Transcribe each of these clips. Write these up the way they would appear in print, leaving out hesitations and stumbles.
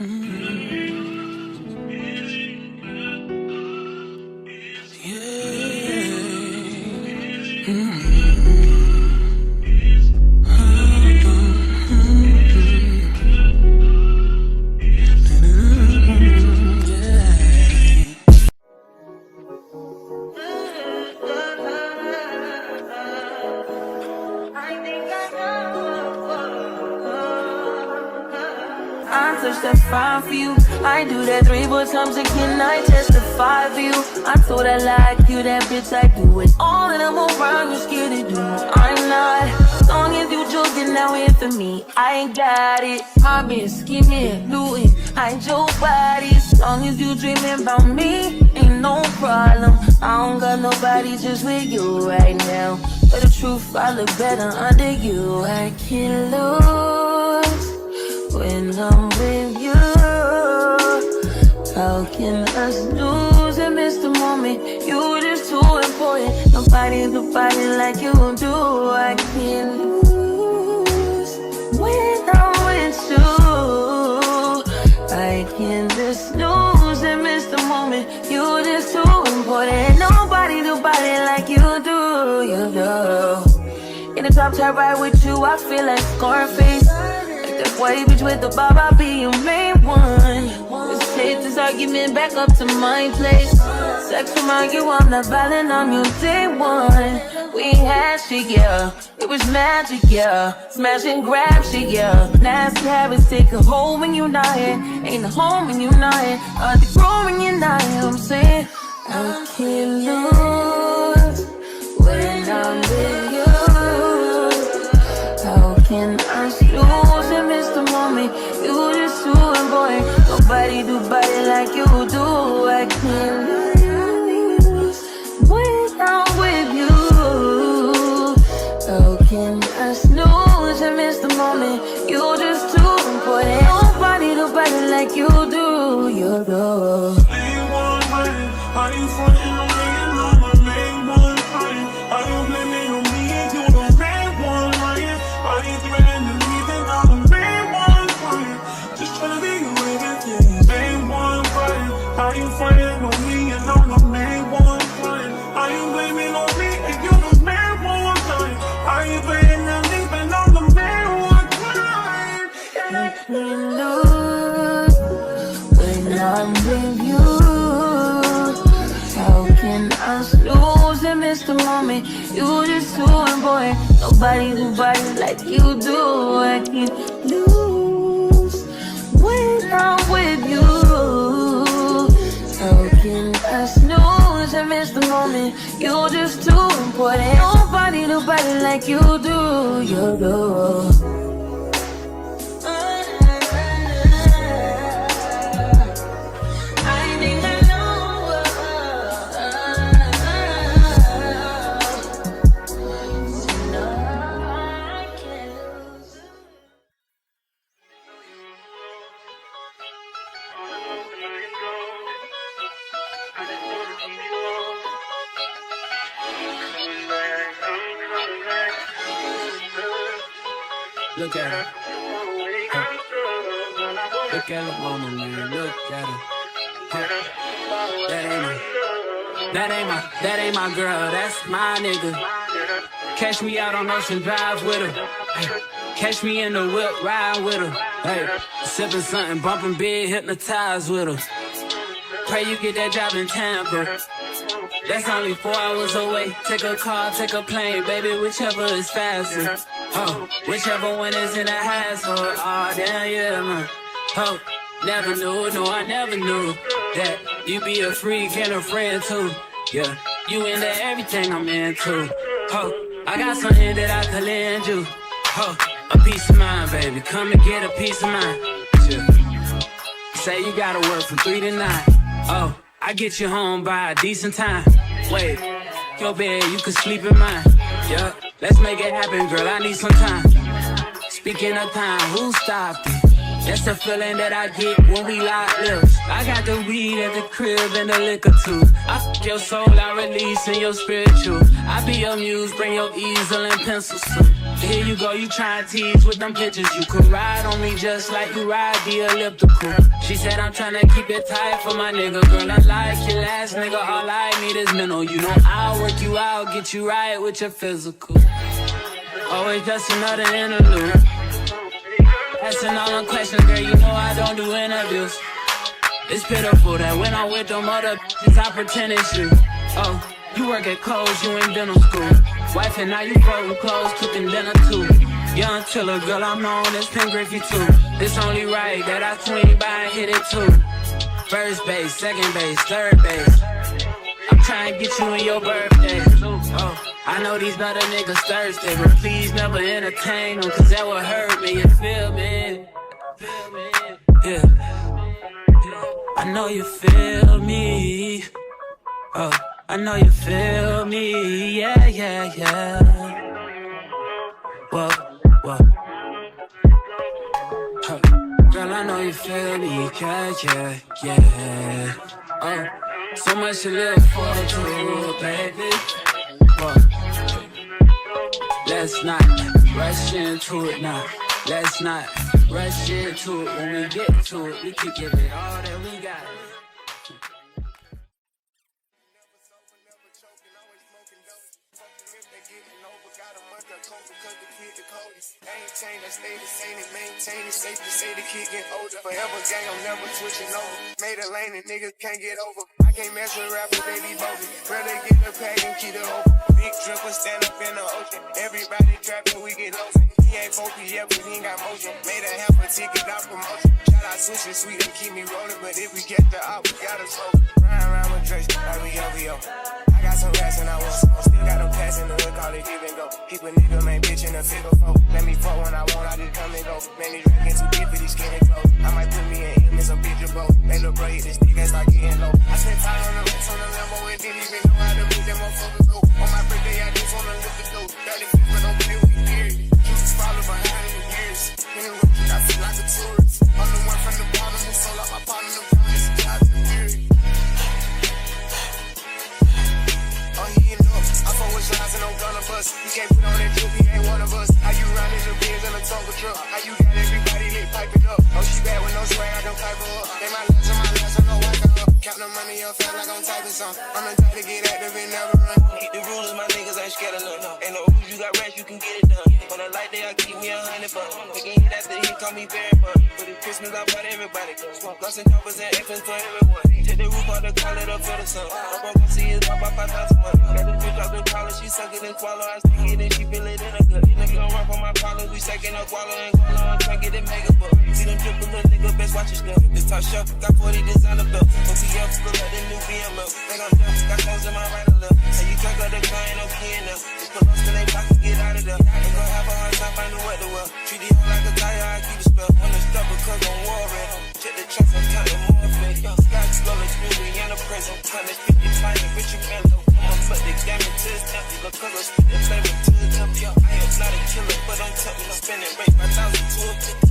I touch that fine for you. I do that 3-4 times again. I testify for you. I told I like you, that bitch I do it. All that I'm around, you're scared to do. I'm not. As long as you joking, now in for me. I ain't got it. My bitch scheming, looting. Hide your body. As long as you dreaming about me, ain't no problem. I don't got nobody just with you right now. But the truth, I look better under you. I can't lose when I'm with you. How can us lose and miss the moment? You just too important. Nobody do body like you do. I can't lose when I'm with you. I can't just lose and miss the moment. You just too important. Nobody do body like you do. You do. In the top tier right with you, I feel like Scarface. That white bitch with the bob, I'll be your main one. Let's take this argument back up to my place. Sex remind you I'm not violent, I'm your day one. We had shit, yeah. It was magic, yeah. Smash and grab shit, yeah. Nasty habits take a hold when you're not here. Ain't a home when you're not here. They grow when you're not here. I'm saying I can't lose when I'm with you. How can I lose and miss the moment? You just too important. Nobody do body like you do. I can't lose when I'm with you. How can I snooze and miss the moment? You just too important. Nobody do body like you do. You do. Are you frontin' on me and I'm the main one crying? Are you blaming on me and you the main one lying? Are you threatening to leave and I'm the main one crying? Just tryna be your everything, main one crying. Are you frontin' on me and I'm the main one crying? Are you blaming on me and you the main one crying? Are you threatening to leave and I'm the main one crying? I can't lose when I'm with you. How can I lose and miss the moment? You just too important. Nobody do body like you do. I can't lose when I'm with you. How can I snooze and miss the moment? You just too important. Nobody do body like you do. You do. Look at her. Look at her mama, man. Look at her. That ain't my girl. That's my nigga. Catch me out on Ocean Drive with her. Hey. Catch me in the whip, ride with her. Hey. Sipping something, bumping big, hypnotized with her. Pray you get that job in Tampa. That's only 4 hours away. Take a car, take a plane, baby, whichever is faster. Oh, whichever one is in the hassle. Oh, damn, yeah, man. Oh, never knew, no, I never knew that you be a freak and a friend too. Yeah, you into everything I'm into. Oh, I got something that I could lend you. Oh, a peace of mind, baby. Come and get a peace of mind. Yeah. Say you gotta work from 3 to 9. Oh, I get you home by a decent time. Wait, your bed, you can sleep in mine. Yeah, let's make it happen, girl, I need some time. Speaking of time, who stopped it? That's the feeling that I get when we lock lips. I got the weed at the crib and the liquor too. I fuck your soul, I release in your spiritual. I be your muse, bring your easel and pencils too. Here you go, you try and tease with them pictures. You could ride on me just like you ride the elliptical. She said I'm tryna keep it tight for my nigga. Girl, I like your last nigga, all I need is mental. You know I'll work you out, get you right with your physical. Always just another interlude. Asking all them questions, girl, you know I don't do interviews. It's pitiful that when I'm with them other bitches, I pretend it's you. Oh, you work at Kohl's, you in dental school. Wife and now you folding clothes, cooking dinner too. Young Tiller, girl, I'm known as Pink Griffey too. It's only right that I swing by and hit it too. First base, second base, third base. I'm trying to get you in your birthday. Oh, I know these other niggas thirsty, but please never entertain them, cause that would hurt me, you feel me? Yeah. I know you feel me. Oh, I know you feel me. Yeah, yeah, yeah. Whoa, whoa. Huh. Girl, I know you feel me. Yeah, yeah, yeah. Oh, so much to live forward to, baby. Whoa. Let's not rush into it now. Let's not rush into it. When we get to it, we can give it all that we got. Maintain, I stay the same and maintain it. Safe to say the kid get older. Forever gang, I'm never switching over. Made a lane and niggas can't get over. I can't mess with rappers, they be bogus. Rather get the pack and keep it open. Big dripper stand up in the ocean. Everybody trapping, we get open. He ain't focused yet, but he ain't got motion. Made a half a ticket out promotion. Shout out Sushi Sweet and keep me rolling. But if we get the op, we gotta smoke. Ride around with Drake, like we OVO. I got some rats and I want some more. Still got them pass in the hood, call it give and go. Keep a nigga, man, bitch in a figure four. Let me fuck when I want, I just come and go. Man, these rackets too deep for these skinny clothes. I might put me in him in some bitch boat. They look bro, hit this nigga start getting low. I spent time on the racks on the Lambo and didn't even know how to move them motherfuckers go. On my birthday, I just wanna lift the dough. 36, but don't play with me, period. Keeps following behind in the years. In the road, I feel like a tourist. I'm the one from the bottom who sold out my partner, the promise, God, the period. I fuck with shots and I'm gonna bust. You can't put on that drip, he ain't one of us. How you run in the Benz in a Tonka truck? How you got everybody lit piping up? Oh, she bad with no swag, I don't pipe her up. They my last and my last, I know wipe her up. Count the money up fast like I'm typing some. I'm the type to get active and never run. Keep the rulers, my niggas ain't scared of none. Ain't no rules, you got rats, you can get it done. On a light day, I keep me 100 bucks. Again, hit after he call me very fun. For the Christmas, I bought everybody. Smoke guns and choppers and F's for everyone. Take the roof out the collar up for the sun. I'm gonna see it up by 5,000 months. Got this bitch out the collar, she suck it and swallow. I stick it and she feel it in her gut. Nigga don't run from my collar, we sucking up wallow and collar. I'm trying to get it mega buck. See them triple little nigga, best watch your stuff. This top shelf, got 40 designer belts. OTF, still at the new BM up. Think I'm done, got clothes in my right and left. How you talk up the car, ain't no key in them. Just put us till they block to get out of there. Ain't gonna have a hard time finding what to wear. Treat it like a tire, I keep it spell. On the stuff because I'm worried. Check the tracks, I'm counting more fake. Scott Scully, Julie, and a prison. 150 flying, Richard Mello. I'ma put the game into his empty. Look, cause I spit the flavor to the temp. Yo, I am not a killer, but don't tell me I'm spending rate 5,000 to a 50.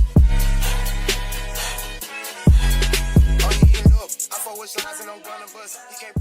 Oh, he getting up. I fuck with shots and I'm gonna bust. He can't